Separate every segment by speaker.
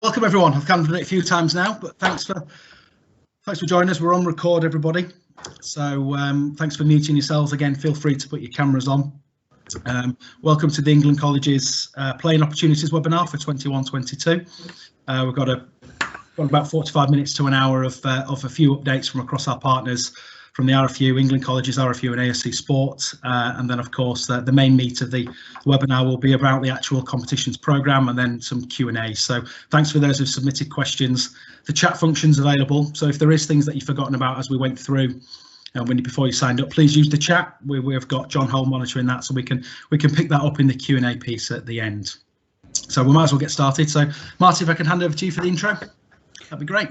Speaker 1: Welcome everyone. I've covered it a few times now, but thanks for joining us. We're on record, everybody. So thanks for muting yourselves again. Feel free to put your cameras on. Welcome to the England Colleges Playing Opportunities webinar for 21-22. We've got about 45 minutes to an hour of a few updates from across our partners from the RFU, England Colleges, RFU and AOC Sport. And then, of course, the main meat of the webinar will be about the actual competitions programme and then some Q&A. So thanks for those who've submitted questions. The chat function's available. So if there is things that you've forgotten about as we went through before you signed up, please use the chat. We've got John Hull monitoring that, so we can pick that up in the Q&A piece at the end. So we might as well get started. So Martin, if I can hand over to you for the intro, that'd be great.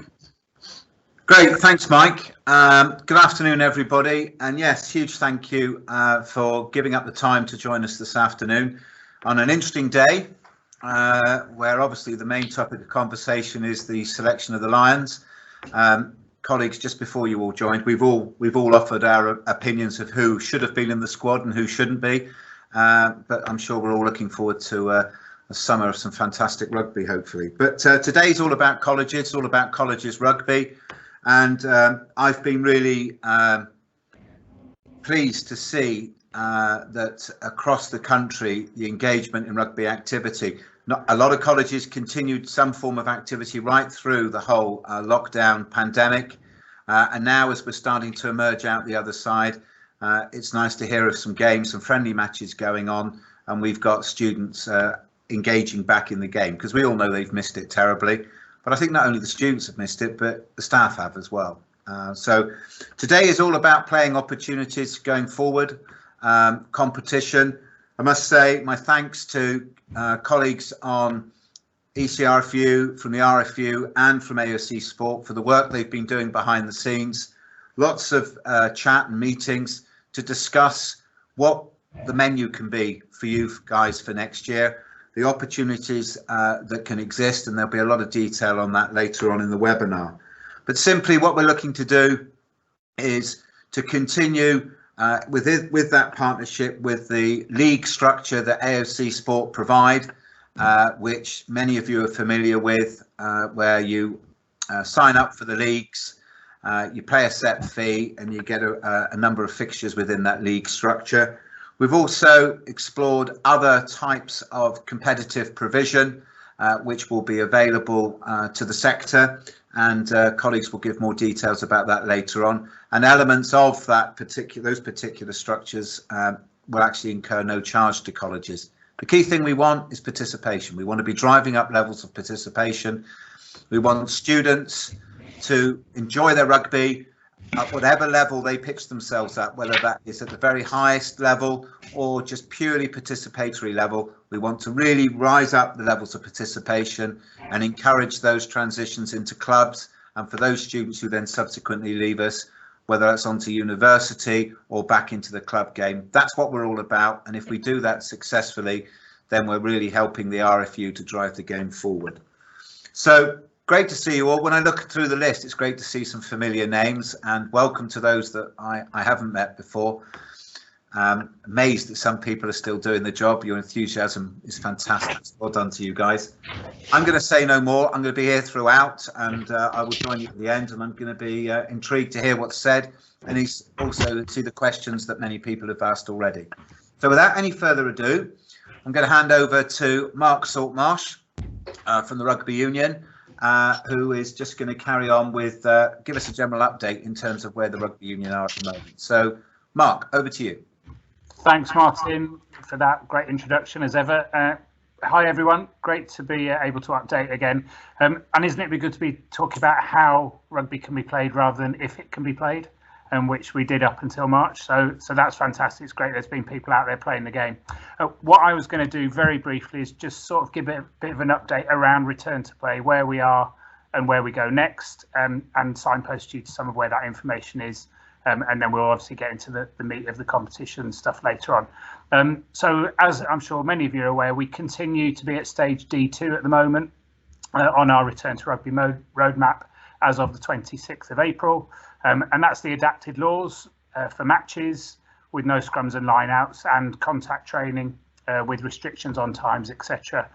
Speaker 2: Great, thanks Mike. Good afternoon everybody, and yes, huge thank you for giving up the time to join us this afternoon on an interesting day where obviously the main topic of conversation is the selection of the Lions. Colleagues, just before you all joined, we've all offered our opinions of who should have been in the squad and who shouldn't be, but I'm sure we're all looking forward to a summer of some fantastic rugby, hopefully. But today's all about colleges, all about colleges rugby. And I've been really pleased to see that across the country, the engagement in rugby activity. A lot of colleges continued some form of activity right through the whole lockdown pandemic. And now as we're starting to emerge out the other side, it's nice to hear of some games, some friendly matches going on. And we've got students engaging back in the game, because we all know they've missed it terribly. But I think not only the students have missed it, but the staff have as well. So today is all about playing opportunities going forward, competition. I must say my thanks to colleagues on ECRFU, from the RFU and from AOC Sport for the work they've been doing behind the scenes. Lots of chat and meetings to discuss what the menu can be for you guys for next year. The opportunities that can exist, and there'll be a lot of detail on that later on in the webinar. But simply what we're looking to do is to continue with that partnership with the league structure that AOC Sport provide, which many of you are familiar with, where you sign up for the leagues, you pay a set fee and you get a number of fixtures within that league structure. We've also explored other types of competitive provision, which will be available to the sector, and colleagues will give more details about that later on. And elements of those particular structures will actually incur no charge to colleges. The key thing we want is participation. We want to be driving up levels of participation. We want students to enjoy their rugby at whatever level they pitch themselves at, whether that is at the very highest level or just purely participatory level. We want to really rise up the levels of participation and encourage those transitions into clubs, and for those students who then subsequently leave us, whether that's onto university or back into the club game. That's what we're all about, and if we do that successfully, then we're really helping the RFU to drive the game forward. So great to see you all. When I look through the list, it's great to see some familiar names, and welcome to those that I haven't met before. Amazed that some people are still doing the job. Your enthusiasm is fantastic. Well done to you guys. I'm going to say no more. I'm going to be here throughout, and I will join you at the end, and I'm going to be intrigued to hear what's said, and also see the questions that many people have asked already. So without any further ado, I'm going to hand over to Mark Saltmarsh from the Rugby Union, who is just going to carry on with give us a general update in terms of where the Rugby Union are at the moment. So Mark, over to you.
Speaker 3: Thanks Martin for that great introduction as ever. Hi everyone, great to be able to update again, and isn't it good to be talking about how rugby can be played rather than if it can be played, and which we did up until March. So that's fantastic. It's great there's been people out there playing the game. What I was going to do very briefly is just sort of give a bit of an update around return to play, where we are and where we go next, and signpost you to some of where that information is, and then we'll obviously get into the meat of the competition stuff later on. So as I'm sure many of you are aware, we continue to be at stage D2 at the moment on our return to rugby roadmap as of the 26th of April. And that's the adapted laws for matches with no scrums and lineouts and contact training with restrictions on times, etc.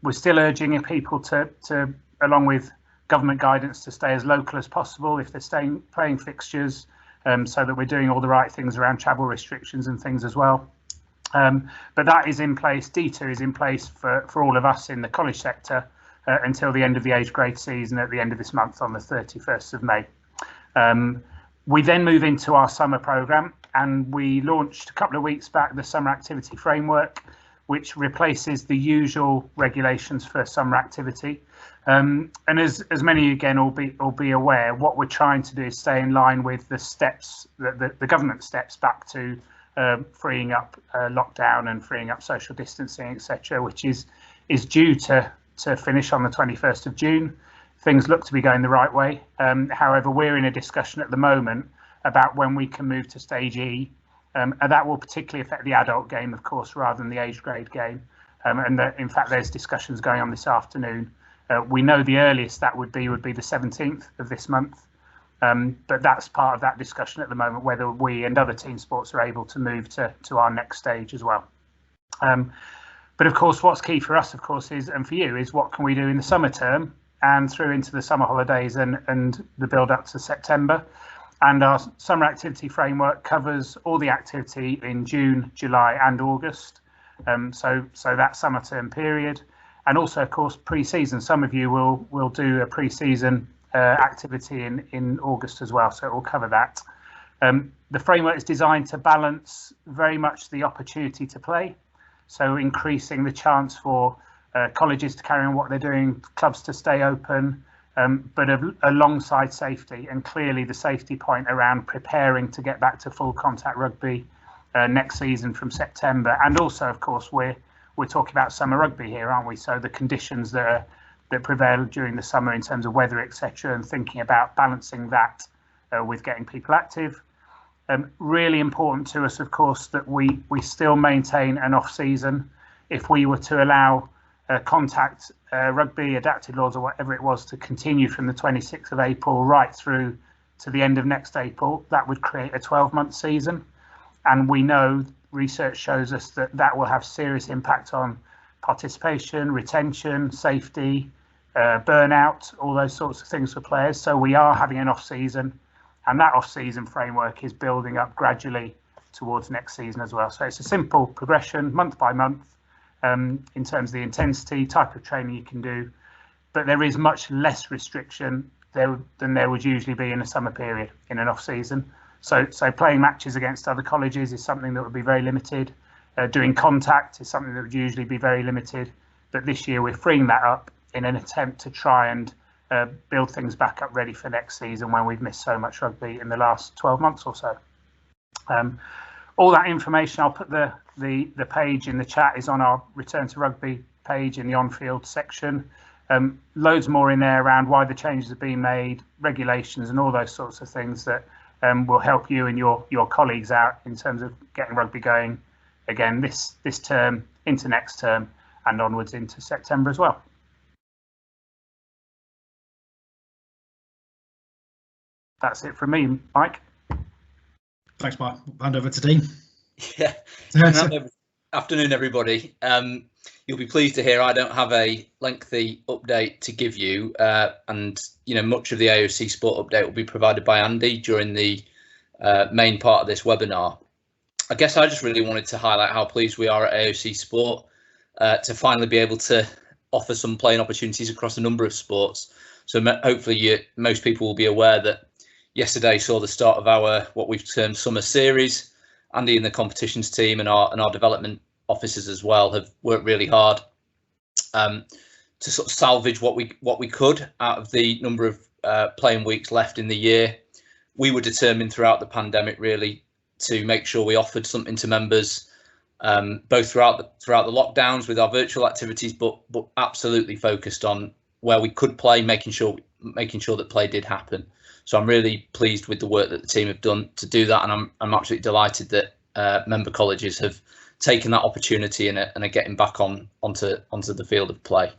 Speaker 3: We're still urging people to, along with government guidance, to stay as local as possible if they're playing fixtures, so that we're doing all the right things around travel restrictions and things as well. But that is in place. D2 is in place for all of us in the college sector until the end of the age grade season at the end of this month on the 31st of May. We then move into our summer programme, and we launched a couple of weeks back the summer activity framework, which replaces the usual regulations for summer activity. And as many again will be aware, what we're trying to do is stay in line with the steps, the government steps back to freeing up lockdown and freeing up social distancing, etc., which is due to finish on the 21st of June. Things look to be going the right way. However, we're in a discussion at the moment about when we can move to stage E, and that will particularly affect the adult game, of course, rather than the age grade game. In fact, there's discussions going on this afternoon. We know the earliest that would be the 17th of this month, but that's part of that discussion at the moment, whether we and other team sports are able to move to our next stage as well. But of course, what's key for us, of course, is, and for you, is what can we do in the summer term and through into the summer holidays and the build up to September. And our summer activity framework covers all the activity in June, July and August. So that summer term period. And also, of course, pre-season. Some of you will do a pre-season activity in August as well, so it will cover that. The framework is designed to balance very much the opportunity to play, so increasing the chance for colleges to carry on what they're doing, clubs to stay open, but alongside safety, and clearly the safety point around preparing to get back to full contact rugby next season from September. And also, of course, we're talking about summer rugby here, aren't we? So the conditions that prevail during the summer in terms of weather, etc., and thinking about balancing that with getting people active. Really important to us, of course, that we still maintain an off season. If we were to allow contact rugby, adapted laws or whatever it was to continue from the 26th of April right through to the end of next April, that would create a 12-month season. And we know research shows us that will have serious impact on participation, retention, safety, burnout, all those sorts of things for players. So we are having an off season, and that off season framework is building up gradually towards next season as well. So it's a simple progression month by month in terms of the intensity, type of training you can do, but there is much less restriction than there would usually be in a summer period in an off season. So playing matches against other colleges is something that would be very limited. Doing contact is something that would usually be very limited. But this year we're freeing that up in an attempt to try and build things back up ready for next season when we've missed so much rugby in the last 12 months or so. All that information, I'll put the page in the chat, is on our Return to Rugby page in the on-field section. Loads more in there around why the changes are being made, regulations and all those sorts of things that will help you and your colleagues out in terms of getting rugby going again this term, into next term and onwards into September as well. That's it from me, Mike.
Speaker 1: Thanks, Mark. Hand over to Dean.
Speaker 4: Yeah. Afternoon, everybody. You'll be pleased to hear I don't have a lengthy update to give you, and much of the AOC Sport update will be provided by Andy during the main part of this webinar. I guess I just really wanted to highlight how pleased we are at AOC Sport to finally be able to offer some playing opportunities across a number of sports. So hopefully most people will be aware that yesterday saw the start of our what we've termed summer series. Andy and the competitions team and our development officers as well have worked really hard to sort of salvage what we could out of the number of playing weeks left in the year. We were determined throughout the pandemic really to make sure we offered something to members, both throughout the lockdowns with our virtual activities, but absolutely focused on where we could play, making sure that play did happen. So I'm really pleased with the work that the team have done to do that, and I'm absolutely delighted that member colleges have taken that opportunity and are getting back onto the field of play.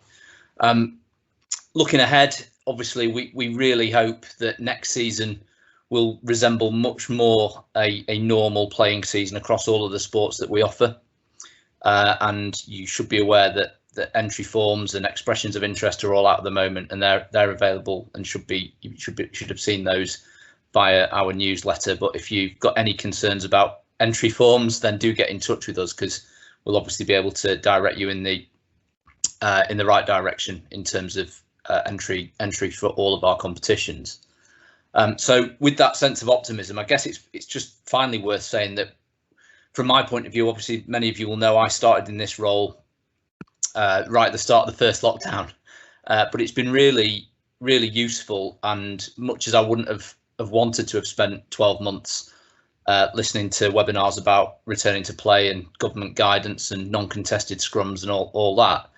Speaker 4: Looking ahead, obviously we really hope that next season will resemble much more a normal playing season across all of the sports that we offer. and you should be aware that the entry forms and expressions of interest are all out at the moment, and they're available and should have seen those via our newsletter. But if you've got any concerns about entry forms, then do get in touch with us, because we'll obviously be able to direct you in the right direction in terms of entry for all of our competitions. So with that sense of optimism, I guess it's just finally worth saying that from my point of view, obviously many of you will know I started in this role right at the start of the first lockdown, but it's been really useful, and much as I wouldn't have wanted to have spent 12 months listening to webinars about returning to play and government guidance and non-contested scrums and all that,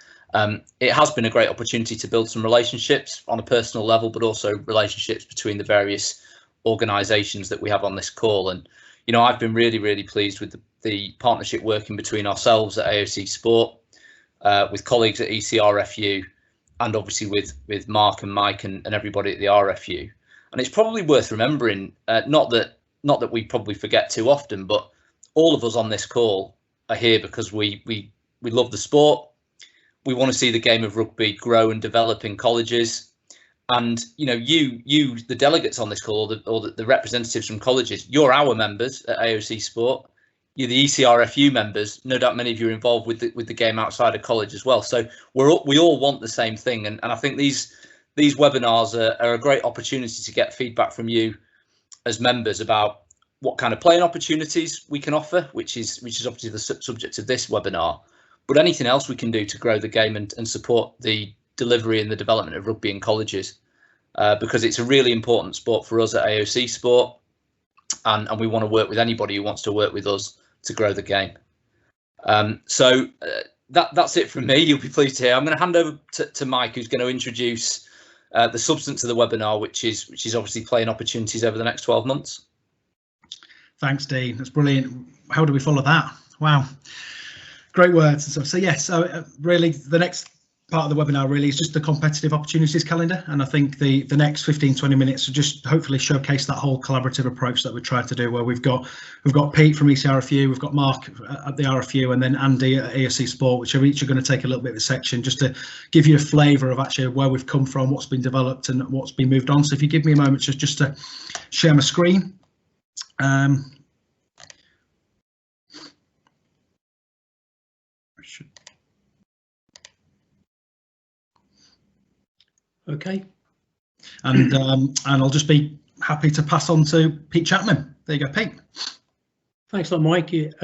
Speaker 4: it has been a great opportunity to build some relationships on a personal level, but also relationships between the various organisations that we have on this call. And I've been really pleased with the partnership working between ourselves at AOC Sport, with colleagues at ECRFU, and obviously with Mark and Mike and everybody at the RFU. And it's probably worth remembering, not that we probably forget too often, but all of us on this call are here because we love the sport. We want to see the game of rugby grow and develop in colleges. And you the delegates on this call, or the representatives from colleges, you're our members at AOC Sport. You're the ECRFU members. No doubt many of you are involved with the game outside of college as well. So we all want the same thing. And I think these webinars are a great opportunity to get feedback from you as members about what kind of playing opportunities we can offer, which is obviously the subject of this webinar, but anything else we can do to grow the game and support the delivery and the development of rugby in colleges, because it's a really important sport for us at AOC Sport, and we want to work with anybody who wants to work with us to grow the game. So that's it from me. You'll be pleased to hear. I'm going to hand over to Mike, who's going to introduce the substance of the webinar, which is obviously playing opportunities over the next 12 months.
Speaker 1: Thanks, Dean. That's brilliant. How do we follow that? Wow, great words and stuff. So yes, really the next part of the webinar really is just the competitive opportunities calendar, and I think the next 15-20 minutes will just hopefully showcase that whole collaborative approach that we're trying to do, where we've got Pete from ECRFU, we've got Mark at the RFU, and then Andy at AOC Sport, which are each going to take a little bit of a section just to give you a flavour of actually where we've come from, what's been developed and what's been moved on. So if you give me a moment just to share my screen. Okay, and I'll just be happy to pass on to Pete Chapman. There you go, Pete.
Speaker 5: Thanks a lot, Mike. Good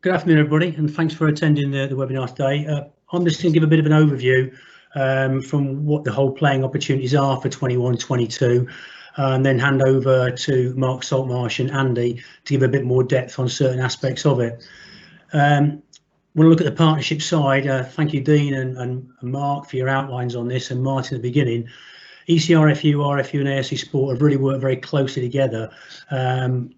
Speaker 5: afternoon, everybody, and thanks for attending the webinar today. I'm just going to give a bit of an overview from what the whole playing opportunities are for 21-22, and then hand over to Mark Saltmarsh and Andy to give a bit more depth on certain aspects of it. When I look at the partnership side, thank you, Dean and Mark, for your outlines on this, and Martin at the beginning. ECRFU, RFU and AOC Sport have really worked very closely together,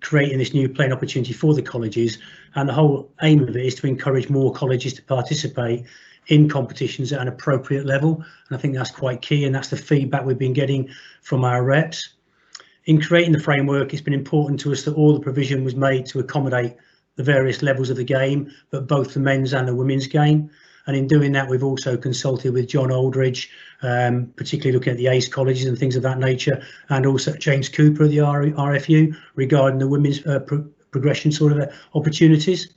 Speaker 5: creating this new playing opportunity for the colleges, and the whole aim of it is to encourage more colleges to participate in competitions at an appropriate level, and I think that's quite key, and that's the feedback we've been getting from our reps. In creating the framework, it's been important to us that all the provision was made to accommodate the various levels of the game, but both the men's and the women's game. And in doing that, we've also consulted with John Aldridge, particularly looking at the ACE colleges and things of that nature, and also James Cooper of the RFU regarding the women's progression sort of opportunities.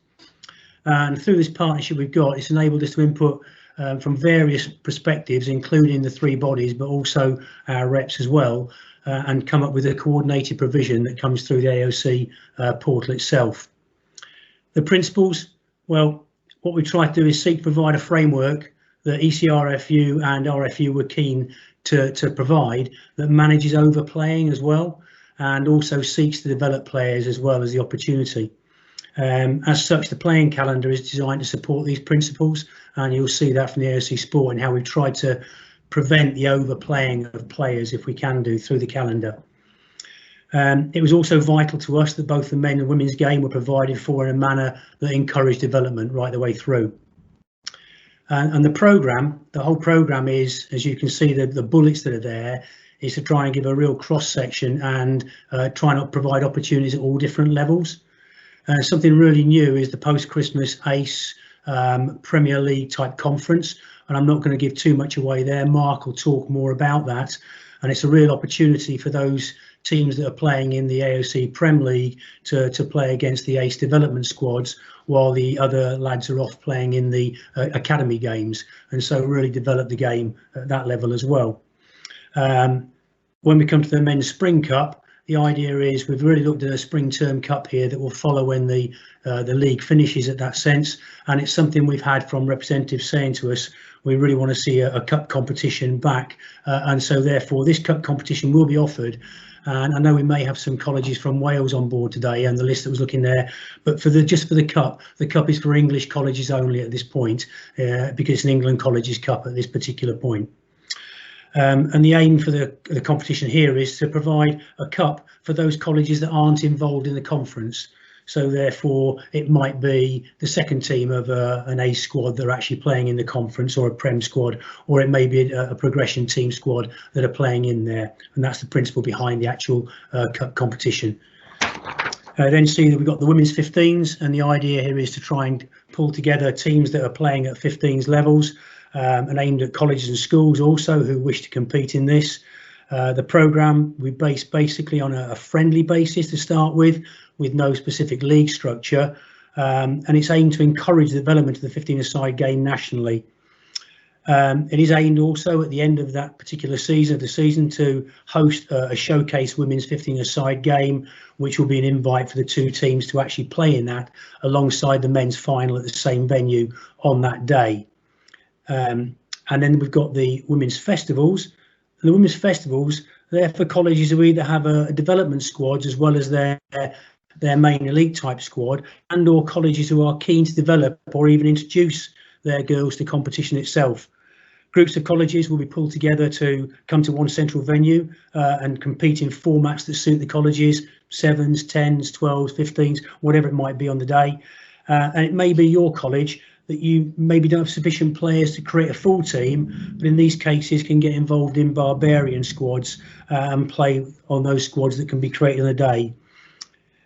Speaker 5: And through this partnership we've got, it's enabled us to input from various perspectives, including the three bodies, but also our reps as well, and come up with a coordinated provision that comes through the AOC portal itself. The principles, well, what we try to do is seek to provide a framework that ECRFU and RFU were keen to provide, that manages overplaying as well, and also seeks to develop players as well as the opportunity. As such, the playing calendar is designed to support these principles, and you'll see that from the AOC Sport and how we've tried to prevent the overplaying of players, if we can do, through the calendar. It was also vital to us that both the men and women's game were provided for in a manner that encouraged development right the way through. And the whole programme is, as you can see, the bullets that are there, is to try and give a real cross section and try and provide opportunities at all different levels. Something really new is the post-Christmas ACE Premier League type conference, and I'm not going to give too much away there. Mark will talk more about that, and it's a real opportunity for those teams that are playing in the AOC Prem League to play against the ACE development squads, while the other lads are off playing in the academy games, and so really develop the game at that level as well. When we come to the Men's Spring Cup, the idea is we've really looked at a spring term cup here that will follow when the league finishes at that sense, and it's something we've had from representatives saying to us we really want to see a cup competition back, and so therefore this cup competition will be offered. And I know we may have some colleges from Wales on board today, and the list that was looking there, but just for the cup is for English colleges only at this point, because it's an England Colleges Cup at this particular point. And the aim for the competition here is to provide a cup for those colleges that aren't involved in the conference. So therefore it might be the second team of an ACE squad that are actually playing in the conference, or a Prem squad, or it may be a progression team squad that are playing in there. And that's the principle behind the actual cup competition. Then see that we've got the women's 15s, and the idea here is to try and pull together teams that are playing at 15s levels, and aimed at colleges and schools also who wish to compete in this. The programme we base basically on a friendly basis to start with no specific league structure, and it's aimed to encourage the development of the 15-a-side game nationally. It is aimed also at the end of that particular season to host a showcase women's 15-a-side game, which will be an invite for the two teams to actually play in that alongside the men's final at the same venue on that day. And then we've got the women's festivals. And the women's festivals, they're for colleges who either have a development squad as well as their main elite type squad, and or colleges who are keen to develop or even introduce their girls to competition itself. Groups of colleges will be pulled together to come to one central venue and compete in formats that suit the colleges, 7s, 10s, 12s, 15s, whatever it might be on the day. And it may be your college that you maybe don't have sufficient players to create a full team, but in these cases can get involved in barbarian squads and play on those squads that can be created in a day.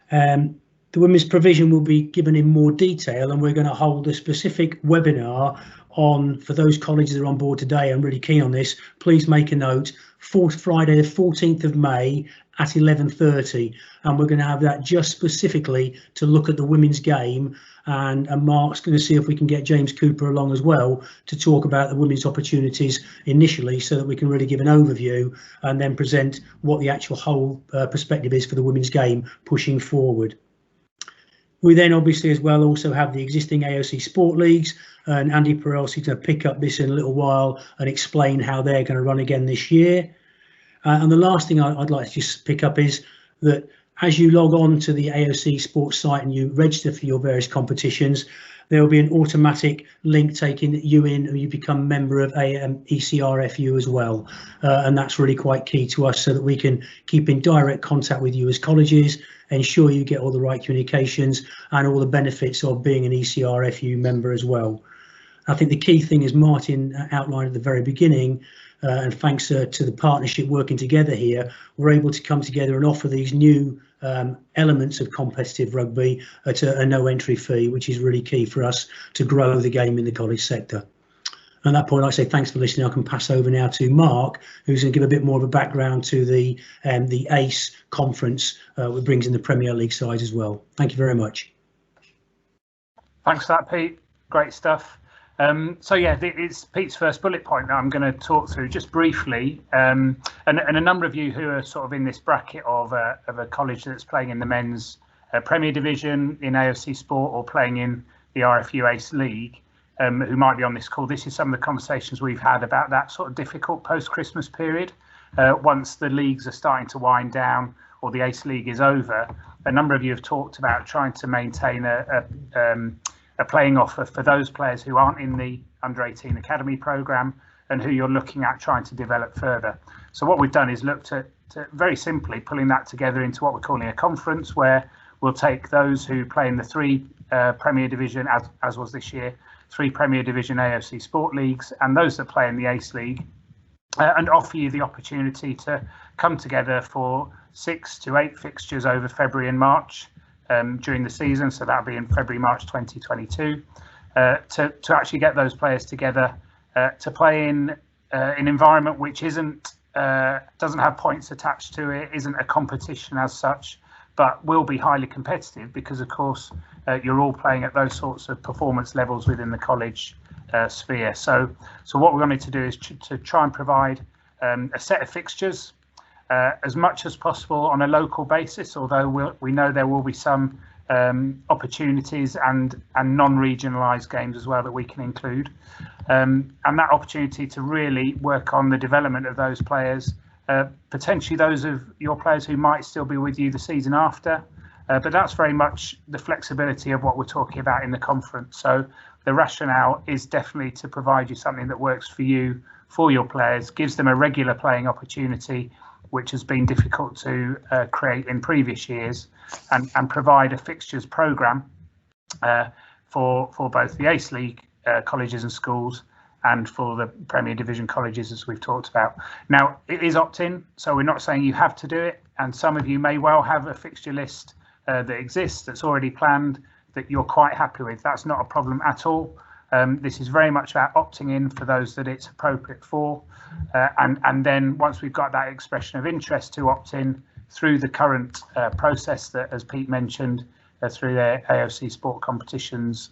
Speaker 5: The women's provision will be given in more detail, and we're going to hold a specific webinar for those colleges that are on board today. I'm really keen on this. Please make a note. Friday the 14th of May at 11:30, and we're going to have that just specifically to look at the women's game, and Mark's going to see if we can get James Cooper along as well to talk about the women's opportunities initially, so that we can really give an overview and then present what the actual whole perspective is for the women's game pushing forward. We then obviously as well also have the existing AOC Sport Leagues, and Andy Perelsi is going to pick up this in a little while and explain how they're going to run again this year. And the last thing I'd like to just pick up is that as you log on to the AOC Sports site and you register for your various competitions, there will be an automatic link taking you in, and you become a member of ECRFU as well. And that's really quite key to us, so that we can keep in direct contact with you as colleges, ensure you get all the right communications and all the benefits of being an ECRFU member as well. I think the key thing, as Martin outlined at the very beginning, and thanks to the partnership working together here, we're able to come together and offer these new elements of competitive rugby at a no entry fee, which is really key for us to grow the game in the college sector. At that point, I say thanks for listening. I can pass over now to Mark, who's going to give a bit more of a background to the ACE conference, which brings in the Premier League side as well. Thank you very much.
Speaker 3: Thanks for that, Pete. Great stuff. So yeah, it's Pete's first bullet point that I'm going to talk through just briefly, and a number of you who are sort of in this bracket of a college that's playing in the men's Premier Division in AOC Sport, or playing in the RFU ACE League, who might be on this call. This is some of the conversations we've had about that sort of difficult post-Christmas period. Once the leagues are starting to wind down or the ACE League is over, a number of you have talked about trying to maintain a playing offer for those players who aren't in the under-18 academy programme and who you're looking at trying to develop further. So what we've done is looked at very simply pulling that together into what we're calling a conference, where we'll take those who play in the three Premier Division, as was this year, 3 Premier Division AOC Sport Leagues, and those that play in the ACE League, and offer you the opportunity to come together for 6 to 8 fixtures over February and March during the season. So that'll be in February, March 2022. to actually get those players together to play in an environment which doesn't have points attached to it, isn't a competition as such, but will be highly competitive because, of course, you're all playing at those sorts of performance levels within the college sphere. So what we're going to do is to try and provide a set of fixtures as much as possible on a local basis, although we know there will be some opportunities and non-regionalised games as well that we can include, and that opportunity to really work on the development of those players, potentially those of your players who might still be with you the season after, but that's very much the flexibility of what we're talking about in the conference. So the rationale is definitely to provide you something that works for you, for your players, gives them a regular playing opportunity, which has been difficult to create in previous years, and provide a fixtures programme for both the ACE League colleges and schools and for the Premier Division colleges, as we've talked about. Now, it is opt-in, so we're not saying you have to do it, and some of you may well have a fixture list that exists, that's already planned, that you're quite happy with. That's not a problem at all. This is very much about opting in for those that it's appropriate for, and then once we've got that expression of interest to opt in through the current process that, as Pete mentioned, through their AOC Sport Competitions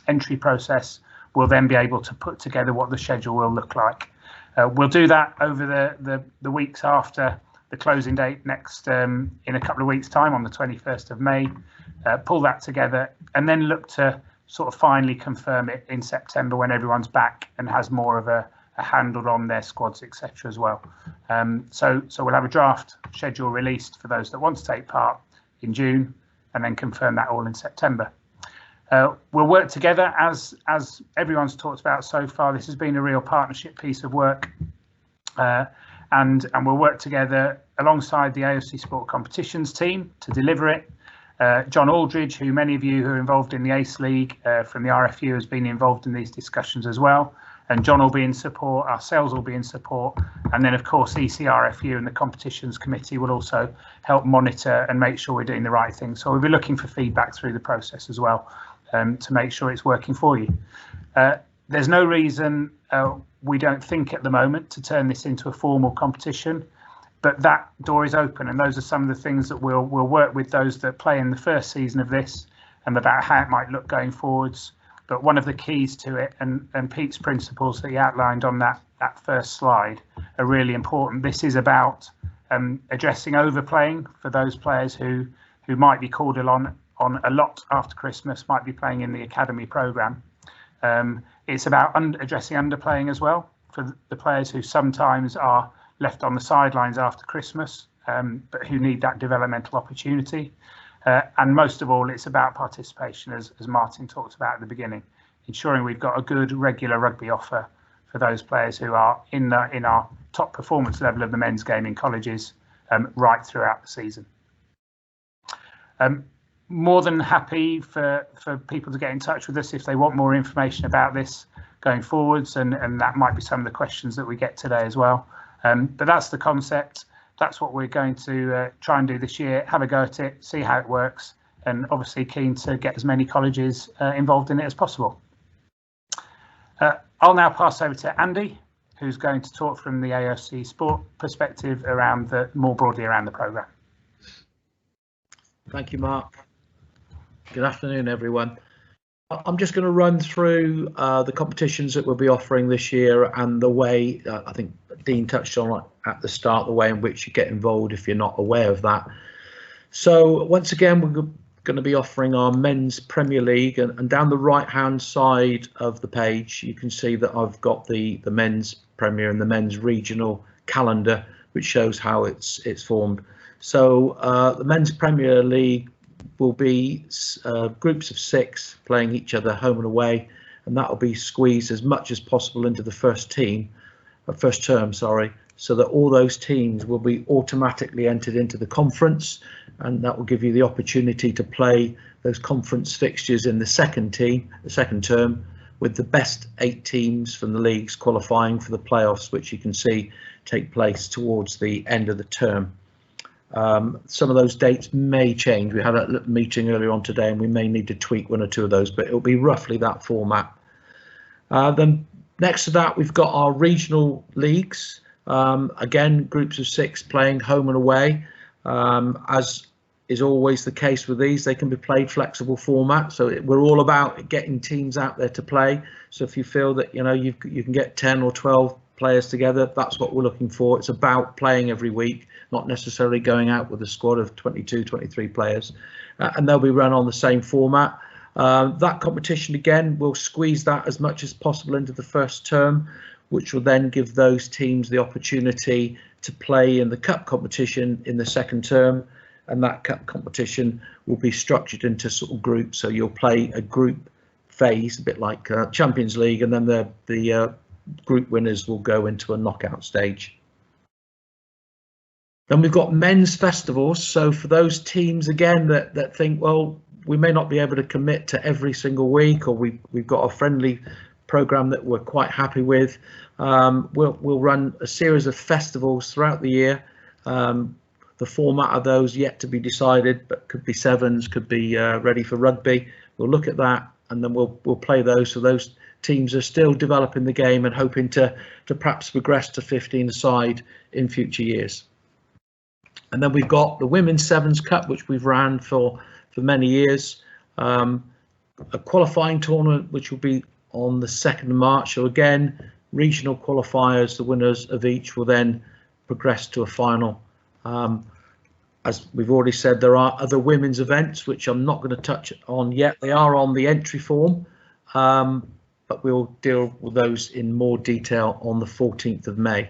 Speaker 3: entry process, we'll then be able to put together what the schedule will look like. We'll do that over the weeks after the closing date next in a couple of weeks' time on the 21st of May, pull that together and then look to sort of finally confirm it in September when everyone's back and has more of a handle on their squads, etc. as well. So we'll have a draft schedule released for those that want to take part in June, and then confirm that all in September. We'll work together as everyone's talked about so far. This has been a real partnership piece of work, and we'll work together alongside the AOC Sport Competitions team to deliver it. John Aldridge, who many of you who are involved in the ACE League from the RFU, has been involved in these discussions as well. And John will be in support, ourselves will be in support, and then of course ECRFU and the Competitions Committee will also help monitor and make sure we're doing the right thing. So we'll be looking for feedback through the process as well, to make sure it's working for you. There's no reason, we don't think at the moment, to turn this into a formal competition, but that door is open, and those are some of the things that we'll work with those that play in the first season of this and about how it might look going forwards. But one of the keys to it, and Pete's principles that he outlined on that first slide, are really important. This is about addressing overplaying for those players who might be called on a lot after Christmas, might be playing in the academy programme. It's about addressing underplaying as well for the players who sometimes are left on the sidelines after Christmas, but who need that developmental opportunity. And most of all, it's about participation, as Martin talked about at the beginning, ensuring we've got a good regular rugby offer for those players who are in our top performance level of the men's game in colleges right throughout the season. More than happy for people to get in touch with us if they want more information about this going forwards, and that might be some of the questions that we get today as well. But that's the concept. That's what we're going to try and do this year, have a go at it, see how it works, and obviously keen to get as many colleges involved in it as possible. I'll now pass over to Andy, who's going to talk from the AOC Sport perspective around more broadly around the programme.
Speaker 6: Thank you, Mark. Good afternoon, everyone. I'm just going to run through the competitions that we'll be offering this year and the way, I think Dean touched on at the start, the way in which you get involved if you're not aware of that. So once again, we're going to be offering our Men's Premier League, and down the right hand side of the page you can see that I've got the Men's Premier and the Men's Regional calendar, which shows how it's formed. So the Men's Premier League will be groups of 6 playing each other home and away, and that will be squeezed as much as possible into the first term, so that all those teams will be automatically entered into the conference, and that will give you the opportunity to play those conference fixtures in the second term, with the best 8 teams from the leagues qualifying for the playoffs, which you can see take place towards the end of the term. Some of those dates may change. We had a little meeting earlier on today, and we may need to tweak one or two of those, but it'll be roughly that format. Then next to that, we've got our regional leagues. Again, groups of 6 playing home and away. As is always the case with these, they can be played flexible format. So we're all about getting teams out there to play. So if you feel that you can get 10 or 12 players together, that's what we're looking for. It's about playing every week, not necessarily going out with a squad of 22, 23 players. And they'll be run on the same format. That competition, again, will squeeze that as much as possible into the first term, which will then give those teams the opportunity to play in the cup competition in the second term. And that cup competition will be structured into sort of groups. So you'll play a group phase, a bit like Champions League, and then the group winners will go into a knockout stage. Then we've got men's festivals. So for those teams, again, that think, well, we may not be able to commit to every single week, or we've got a friendly program that we're quite happy with, we'll run a series of festivals throughout the year. The format of those yet to be decided, but could be sevens, could be ready for rugby. We'll look at that, and then we'll play those. So those teams are still developing the game and hoping to perhaps progress to 15-a-side in future years. And then we've got the Women's Sevens Cup, which we've ran for many years. A qualifying tournament, which will be on the 2nd of March. So again, regional qualifiers, the winners of each will then progress to a final. As we've already said, there are other women's events, which I'm not going to touch on yet. They are on the entry form, but we'll deal with those in more detail on the 14th of May.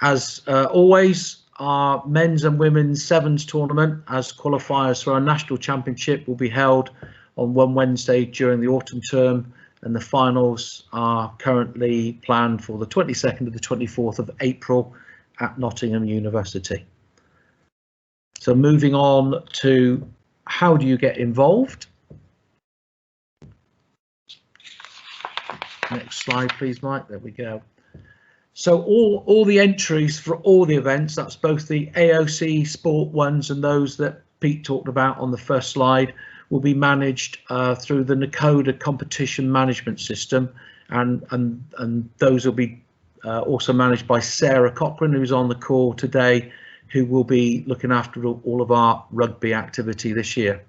Speaker 6: As always, our men's and women's sevens tournament as qualifiers for our national championship will be held on one Wednesday during the autumn term, and the finals are currently planned for the 22nd to the 24th of April at Nottingham University. So moving on to how do you get involved? Next slide, please, Mike. There we go. So all the entries for all the events, that's both the AOC Sport ones and those that Pete talked about on the first slide, will be managed through the Nakoda competition management system, and those will be also managed by Sarah Cochran, who's on the call today, who will be looking after all of our rugby activity this year.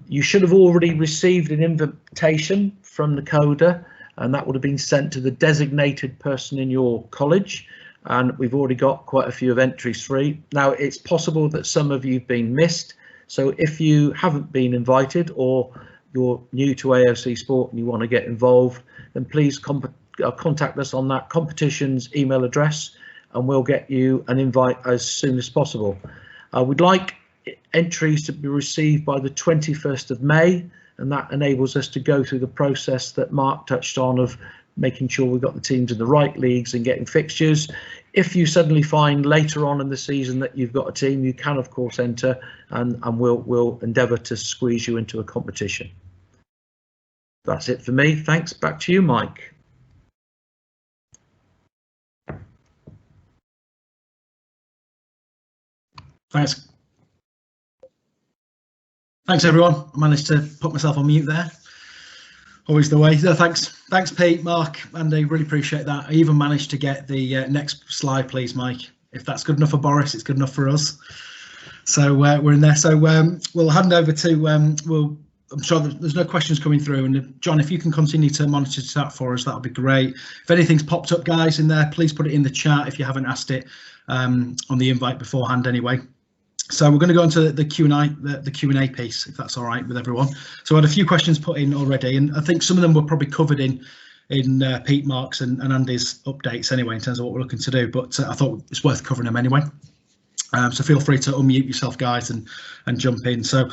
Speaker 6: You should have already received an invitation from Nakoda, and that would have been sent to the designated person in your college, and we've already got quite a few of entries free. Now, it's possible that some of you've been missed, so if you haven't been invited or you're new to AOC Sport and you want to get involved, then please contact us on that competitions email address, and we'll get you an invite as soon as possible. We'd like entries to be received by the 21st of May, and that enables us to go through the process that Mark touched on of making sure we've got the teams in the right leagues and getting fixtures. If you suddenly find later on in the season that you've got a team, you can of course enter, and we'll endeavour to squeeze you into a competition. That's it for me. Thanks. Back to you, Mike.
Speaker 1: Thanks. Thanks, everyone. I managed to put myself on mute there. Always the way. So thanks, Pete, Mark, Andy. Really appreciate that. I even managed to get the next slide, please, Mike. If that's good enough for Boris, it's good enough for us. So we're in there. So we'll hand over to. I'm sure there's no questions coming through. And John, if you can continue to monitor that for us, that would be great. If anything's popped up, guys, in there, please put it in the chat if you haven't asked it on the invite beforehand, anyway. So we're going to go into the Q&A piece, if that's all right with everyone. So I had a few questions put in already, and I think some of them were probably covered in Pete, Mark's and Andy's updates anyway, in terms of what we're looking to do, but I thought it's worth covering them anyway. So feel free to unmute yourself, guys, and jump in. So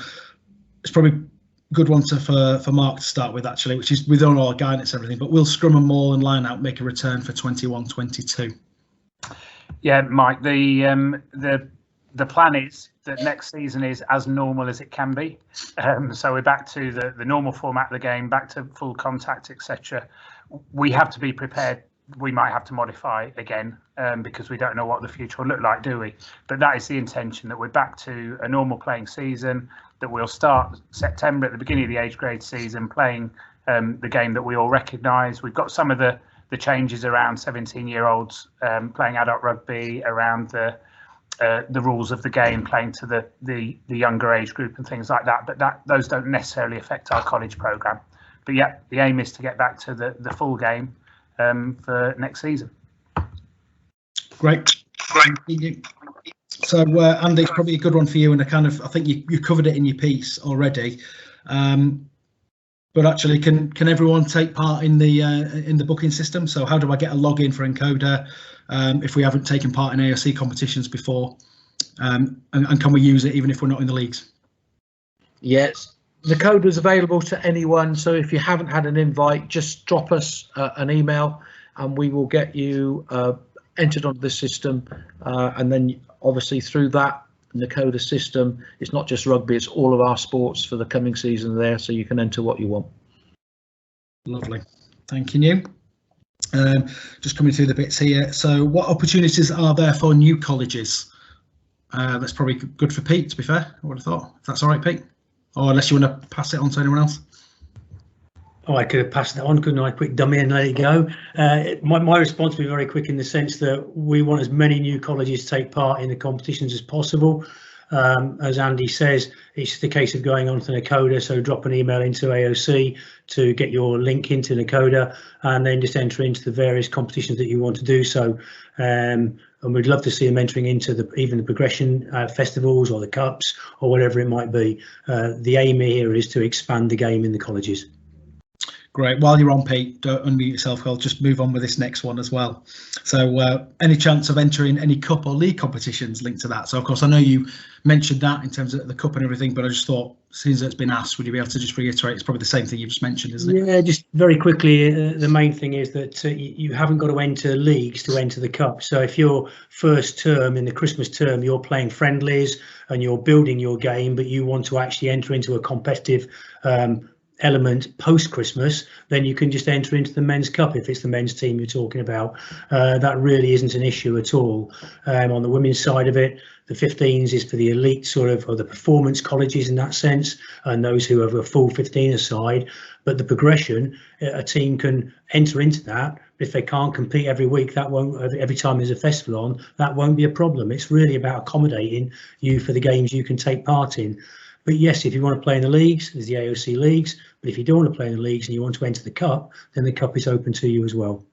Speaker 1: it's probably a good one for Mark to start with, actually, which is with all our guidance and everything, but will Scrum and Maul and line out make a return for 21-22?
Speaker 3: Yeah, Mike, the plan is that next season is as normal as it can be. So we're back to the normal format of the game, back to full contact, etc. We have to be prepared we might have to modify again because we don't know what the future will look like, do we? But that is the intention, that we're back to a normal playing season, that we'll start September at the beginning of the age grade season playing the game that we all recognise. We've got some of the changes around 17-year-olds playing adult rugby, around the rules of the game, playing to the younger age group and things like that. But those don't necessarily affect our college programme. But yeah, the aim is to get back to the full game for next season.
Speaker 1: Great. So Andy, it's probably a good one for you, and I think you covered it in your piece already. But actually, can everyone take part in the booking system? So how do I get a login for Encoder if we haven't taken part in AOC competitions before? And can we use it even if we're not in the leagues?
Speaker 6: Yes. The code is available to anyone, so if you haven't had an invite, just drop us an email and we will get you entered onto the system, and then obviously through that Nakoda system, it's not just rugby, it's all of our sports for the coming season there, so you can enter what you want.
Speaker 1: Lovely, thank you. Just coming through the bits here. So what opportunities are there for new colleges? That's probably good for Pete, to be fair, I would have thought, if that's all right, Pete. Or unless you want to pass it on to anyone else.
Speaker 5: Oh, I could have passed that on, couldn't I? Quick dummy and let it go. My response will be very quick in the sense that we want as many new colleges to take part in the competitions as possible. As Andy says, it's just a case of going on to Nakoda, so drop an email into AOC to get your link into Nakoda and then just enter into the various competitions that you want to do so. And we'd love to see them entering into even the progression festivals or the cups or whatever it might be. The aim here is to expand the game in the colleges.
Speaker 1: Great. While you're on, Pete, don't unmute yourself. I'll just move on with this next one as well. So any chance of entering any cup or league competitions linked to that? So, of course, I know you mentioned that in terms of the cup and everything, but I just thought, since it's been asked, would you be able to just reiterate? It's probably the same thing you just mentioned, isn't it?
Speaker 5: Yeah, just very quickly, the main thing is that you haven't got to enter leagues to enter the cup. So if your first term, in the Christmas term, you're playing friendlies and you're building your game, but you want to actually enter into a competitive element post-Christmas, then you can just enter into the men's cup if it's the men's team you're talking about. That really isn't an issue at all. On the women's side of it, the 15s is for the elite sort of, or the performance colleges in that sense, and those who have a full 15 aside. But the progression, a team can enter into that. If they can't compete every week, that won't, every time there's a festival on, that won't be a problem. It's really about accommodating you for the games you can take part in. But yes, if you want to play in the leagues, there's the AOC leagues. But if you don't want to play in the leagues and you want to enter the cup, then the cup is open to you as well.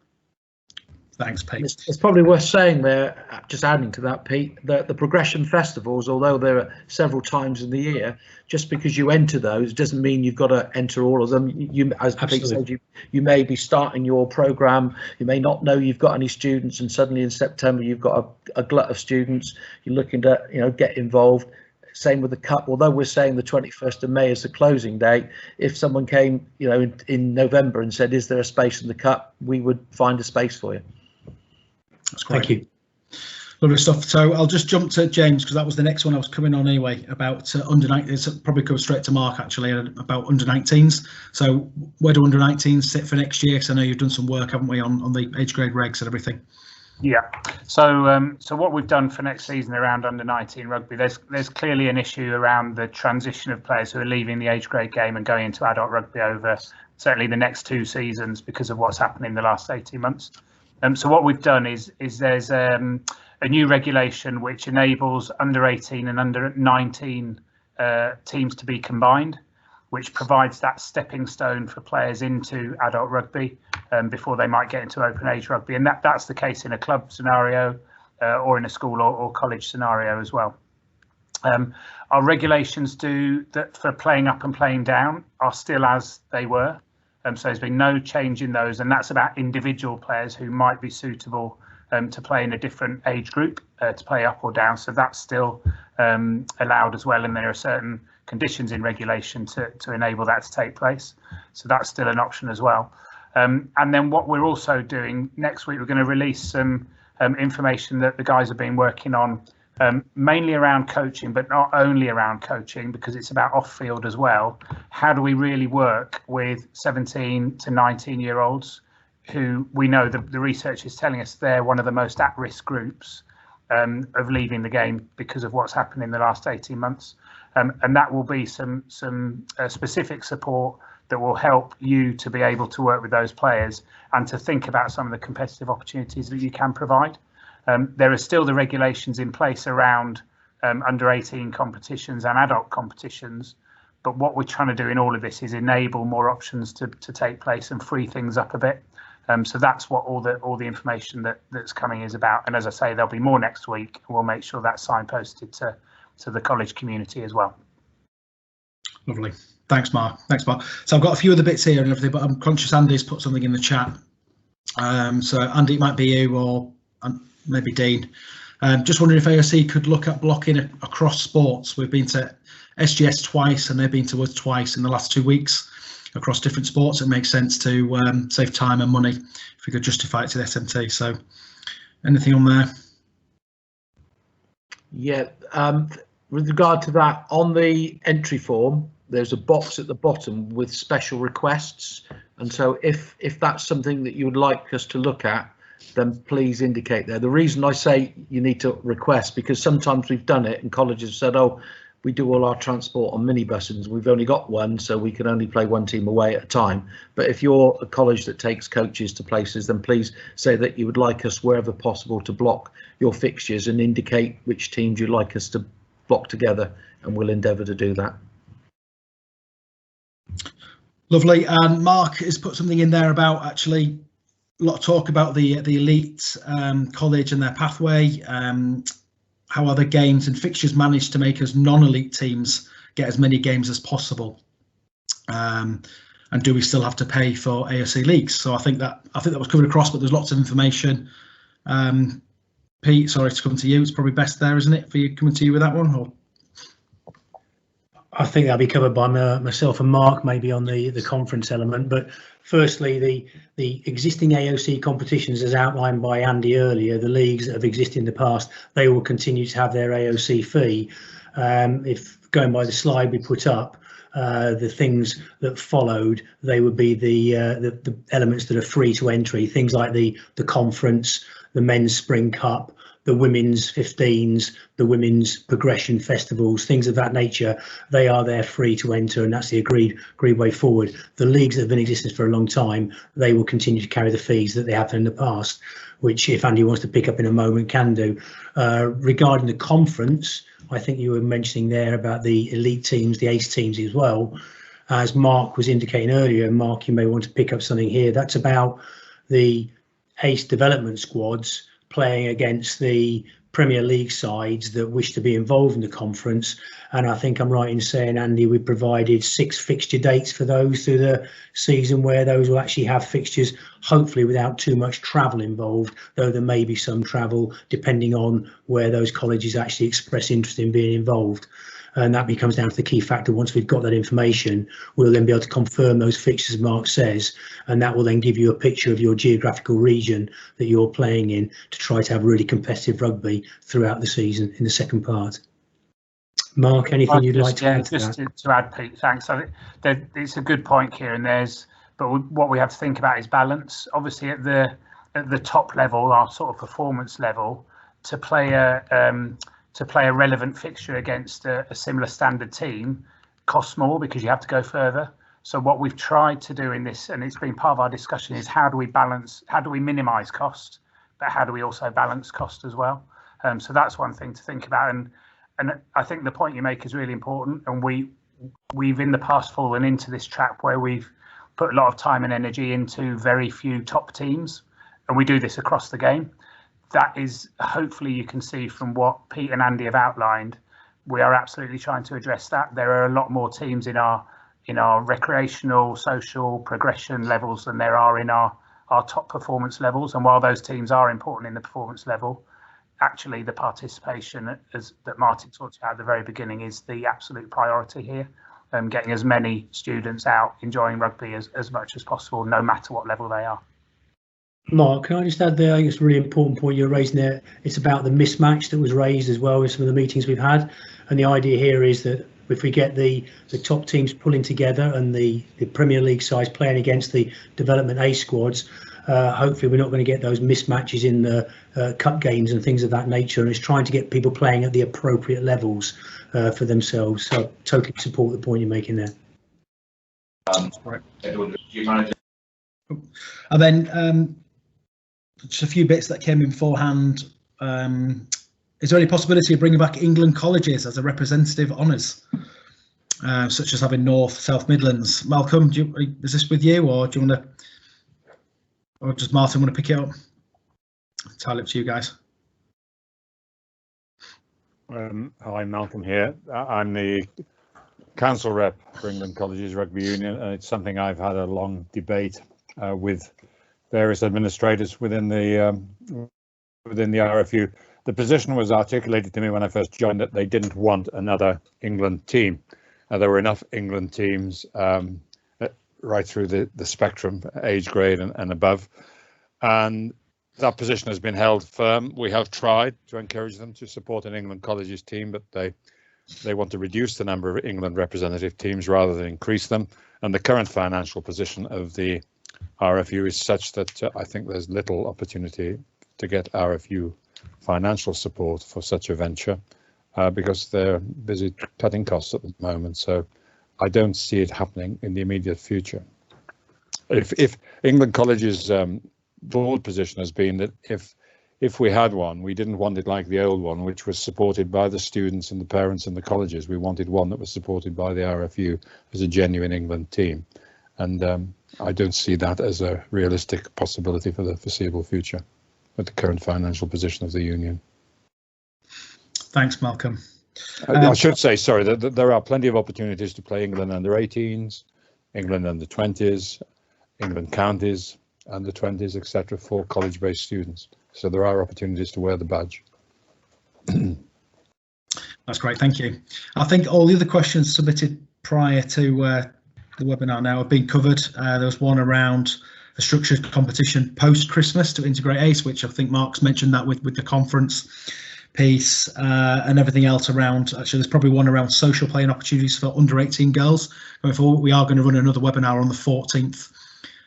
Speaker 1: Thanks, Pete.
Speaker 6: It's probably worth saying there, just adding to that, Pete, that the progression festivals, although there are several times in the year, just because you enter those doesn't mean you've got to enter all of them. You, as Pete said, you may be starting your programme, you may not know you've got any students, and suddenly in September you've got a glut of students. You're looking to, get involved. Same with the cup. Although we're saying the 21st of May is the closing date, if someone came, in November and said, "Is there a space in the cup?" we would find a space for you.
Speaker 1: That's great.
Speaker 5: Thank you.
Speaker 1: Lovely stuff. So I'll just jump to James because that was the next one I was coming on anyway about under 19s. Probably go straight to Mark actually about under 19s. So where do under 19s sit for next year? Because I know you've done some work, haven't we, on the age grade regs and everything.
Speaker 3: Yeah. So what we've done for next season around under 19 rugby, there's clearly an issue around the transition of players who are leaving the age grade game and going into adult rugby over certainly the next 2 seasons because of what's happened in the last 18 months. So what we've done is there's a new regulation which enables under 18 and under 19 teams to be combined, which provides that stepping stone for players into adult rugby before they might get into open age rugby. And that's the case in a club scenario or in a school or college scenario as well. Our regulations do that for playing up and playing down are still as they were. So there's been no change in those, and that's about individual players who might be suitable to play in a different age group to play up or down. So that's still allowed as well, and there are certain conditions in regulation to enable that to take place. So that's still an option as well. And then what we're also doing next week, we're going to release some information that the guys have been working on, mainly around coaching, but not only around coaching, because it's about off field as well. How do we really work with 17 to 19-year-olds who we know the research is telling us they're one of the most at-risk groups of leaving the game because of what's happened in the last 18 months. And that will be some specific support that will help you to be able to work with those players and to think about some of the competitive opportunities that you can provide. There are still the regulations in place around under 18 competitions and adult competitions, but what we're trying to do in all of this is enable more options to take place and free things up a bit. So that's what all the information that's coming is about. And as I say, there'll be more next week, and we'll make sure that's signposted to the college community as well.
Speaker 1: Lovely. Thanks, Mark. So I've got a few other bits here and everything, but I'm conscious Andy's put something in the chat. So Andy, it might be you or maybe Dean. Just wondering if AOC could look at blocking across sports. We've been to SGS twice and they've been to us twice in the last 2 weeks across different sports. It makes sense to save time and money if we could justify it to the SMT. So anything on there?
Speaker 6: Yeah, with regard to that, on the entry form, there's a box at the bottom with special requests. And so if that's something that you would like us to look at, then please indicate there. The reason I say you need to request, because sometimes we've done it and colleges have said, oh, we do all our transport on minibuses, we've only got one, so we can only play one team away at a time. But if you're a college that takes coaches to places, then please say that you would like us, wherever possible, to block your fixtures and indicate which teams you'd like us to block together, and we'll endeavour to do that.
Speaker 1: Lovely. And Mark has put something in there about actually a lot of talk about the elite college and their pathway. How are the games and fixtures managed to make us non-elite teams get as many games as possible? And do we still have to pay for AOC leagues? So I think that was covered across, but there's lots of information. Pete, sorry to come to you. It's probably best there, isn't it, for you coming to you with that one? Or?
Speaker 5: I think that'll be covered by myself and Mark, maybe on the conference element. But firstly, the existing AOC competitions, as outlined by Andy earlier, the leagues that have existed in the past, they will continue to have their AOC fee. If going by the slide we put up, the things that followed, they would be the elements that are free to entry, things like the conference, the men's spring cup, the women's 15s, the women's progression festivals, things of that nature. They are there free to enter, and that's the agreed way forward. The leagues that have been in existence for a long time, they will continue to carry the fees that they have in the past, which if Andy wants to pick up in a moment, can do. Regarding the conference, I think you were mentioning there about the elite teams, the ace teams as well. As Mark was indicating earlier, Mark, you may want to pick up something here. That's about the ace development squads playing against the Premier League sides that wish to be involved in the conference. And I think I'm right in saying, Andy, we provided 6 fixture dates for those through the season, where those will actually have fixtures, hopefully without too much travel involved, though there may be some travel depending on where those colleges actually express interest in being involved. And that becomes down to the key factor. Once we've got that information, we'll then be able to confirm those fixtures, as Mark says, and that will then give you a picture of your geographical region that you're playing in to try to have really competitive rugby throughout the season in the second part. Mark, anything you'd like to add to that?
Speaker 3: Just to add, Pete, thanks. It's a good point here, and but what we have to think about is balance. Obviously, at the top level, our sort of performance level, to play a relevant fixture against a similar standard team costs more because you have to go further. So what we've tried to do in this, and it's been part of our discussion, is how do we minimise cost, but how do we also balance cost as well? So that's one thing to think about. And I think the point you make is really important. And we've in the past fallen into this trap where we've put a lot of time and energy into very few top teams, and we do this across the game. That is, hopefully you can see from what Pete and Andy have outlined, we are absolutely trying to address that. There are a lot more teams in our recreational, social progression levels than there are in our top performance levels. And while those teams are important in the performance level, actually the participation that Martin talked about at the very beginning is the absolute priority here. Getting as many students out enjoying rugby as much as possible, no matter what level they are.
Speaker 5: Mark, can I just add there? I think it's a really important point you're raising there. It's about the mismatch that was raised as well with some of the meetings we've had. And the idea here is that if we get the top teams pulling together and the Premier League sides playing against the development A squads, hopefully we're not going to get those mismatches in the cup games and things of that nature, and it's trying to get people playing at the appropriate levels for themselves. So totally support the point you're making there.
Speaker 1: Right. And then just a few bits that came in beforehand. Is there any possibility of bringing back England colleges as a representative honours, such as having North, South Midlands? Malcolm, is this with you, or do you want to, or does Martin want to pick it up? Entirely up to you guys.
Speaker 7: Hi, Malcolm here. I'm the council rep for England Colleges Rugby Union, and it's something I've had a long debate with various administrators within the RFU. The position was articulated to me when I first joined that they didn't want another England team. There were enough England teams right through the spectrum, age grade and above, and that position has been held firm. We have tried to encourage them to support an England Colleges team, but they want to reduce the number of England representative teams rather than increase them. And the current financial position of the RFU is such that I think there's little opportunity to get RFU financial support for such a venture because they're busy cutting costs at the moment. So I don't see it happening in the immediate future. If England Colleges board position has been that if we had one, we didn't want it like the old one, which was supported by the students and the parents and the colleges. We wanted one that was supported by the RFU as a genuine England team. And I don't see that as a realistic possibility for the foreseeable future with the current financial position of the union.
Speaker 1: Thanks, Malcolm.
Speaker 7: I should say, sorry, that there are plenty of opportunities to play England under 18s, England under 20s, England counties, under 20s, etc. for college-based students. So there are opportunities to wear the badge.
Speaker 1: That's great, thank you. I think all the other questions submitted prior to the webinar now have been covered. There was one around a structured competition post-Christmas to integrate ACE, which I think Mark's mentioned that with the conference piece, and everything else around. Actually, there's probably one around social playing opportunities for under 18 girls going forward. We are going to run another webinar on the 14th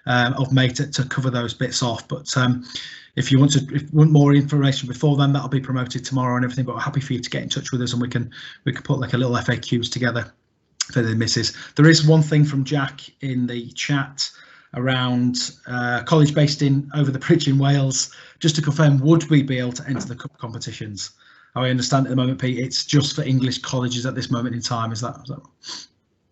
Speaker 1: of May to cover those bits off, but if you want more information before then, that'll be promoted tomorrow and everything. But we're happy for you to get in touch with us, and we can put like a little FAQs together for the misses. There is one thing from Jack in the chat around college based in over the bridge in Wales. Just to confirm, would we be able to enter the cup competitions? I understand at the moment, Pete, it's just for English colleges at this moment in time. Is that?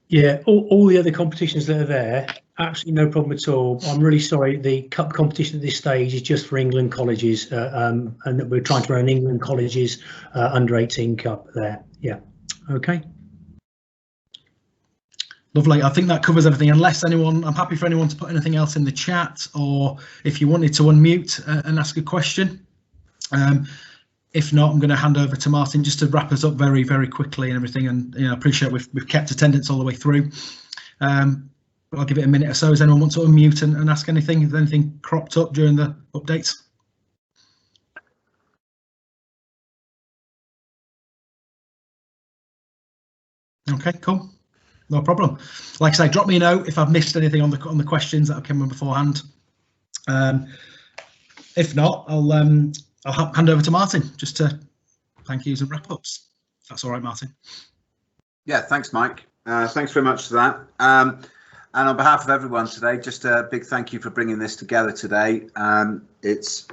Speaker 5: Yeah, all the other competitions that are there, absolutely no problem at all. I'm really sorry, the cup competition at this stage is just for England colleges, and that we're trying to run an England colleges under 18 cup there. Yeah, okay.
Speaker 1: Lovely. I think that covers everything. Unless anyone, I'm happy for anyone to put anything else in the chat, or if you wanted to unmute and ask a question. If not, I'm going to hand over to Martin just to wrap us up very, very quickly and everything. And I appreciate we've kept attendance all the way through. But I'll give it a minute or so. Does anyone want to unmute and ask anything? Has anything cropped up during the updates? Okay, cool. No problem. Like I say, drop me a note if I've missed anything on the questions that have come in beforehand. If not, I'll hand over to Martin just to thank yous and wrap ups. If that's all right, Martin.
Speaker 2: Yeah, thanks, Mike. Thanks very much for that. And on behalf of everyone today, just a big thank you for bringing this together today. It's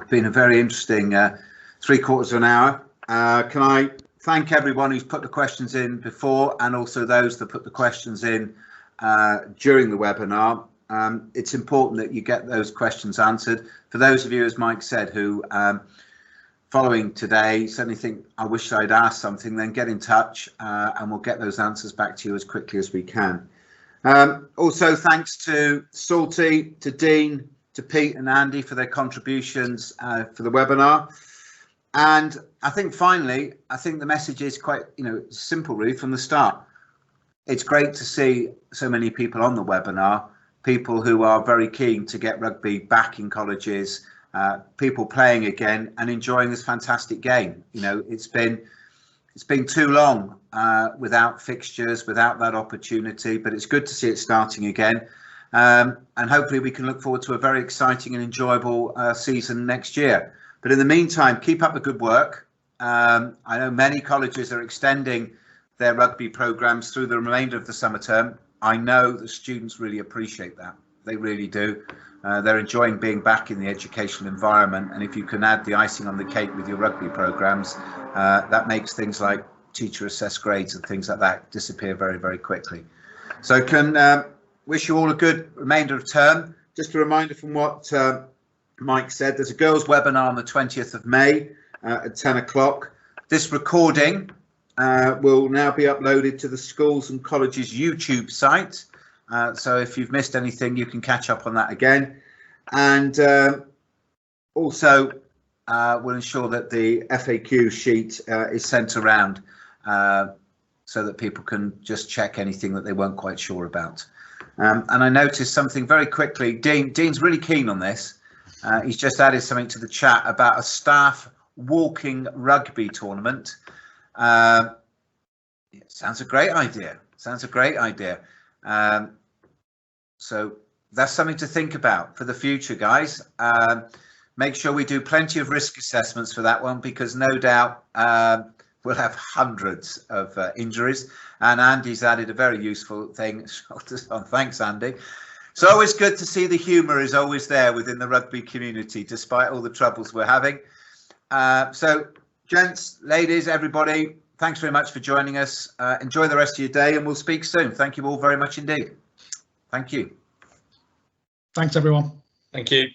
Speaker 2: been a very interesting 3/4 of an hour. Can I thank everyone who's put the questions in before, and also those that put the questions in during the webinar. It's important that you get those questions answered. For those of you, as Mike said, who following today suddenly think, I wish I'd asked something, then get in touch and we'll get those answers back to you as quickly as we can. Also, thanks to Salty, to Dean, to Pete and Andy for their contributions for the webinar. And I think finally, I think the message is quite, simple really from the start. It's great to see so many people on the webinar, people who are very keen to get rugby back in colleges, people playing again and enjoying this fantastic game. It's been too long without fixtures, without that opportunity, but it's good to see it starting again. And hopefully we can look forward to a very exciting and enjoyable season next year. But in the meantime, keep up the good work. I know many colleges are extending their rugby programs through the remainder of the summer term. I know the students really appreciate that. They really do. They're enjoying being back in the educational environment, and if you can add the icing on the cake with your rugby programs, that makes things like teacher assessed grades and things like that disappear very, very quickly. So can wish you all a good remainder of term. Just a reminder from what Mike said, there's a girls webinar on the 20th of May at 10 o'clock. This recording will now be uploaded to the schools and colleges YouTube site. So if you've missed anything, you can catch up on that again. And also we'll ensure that the FAQ sheet is sent around so that people can just check anything that they weren't quite sure about. And I noticed something very quickly. Dean's really keen on this. He's just added something to the chat about a staff walking rugby tournament. Sounds a great idea. Sounds a great idea. So that's something to think about for the future, guys. Make sure we do plenty of risk assessments for that one, because no doubt we'll have hundreds of injuries. And Andy's added a very useful thing. Thanks, Andy. It's always good to see the humour is always there within the rugby community, despite all the troubles we're having. So, gents, ladies, everybody, thanks very much for joining us. Enjoy the rest of your day, and we'll speak soon. Thank you all very much indeed. Thank you.
Speaker 1: Thanks, everyone.
Speaker 4: Thank you.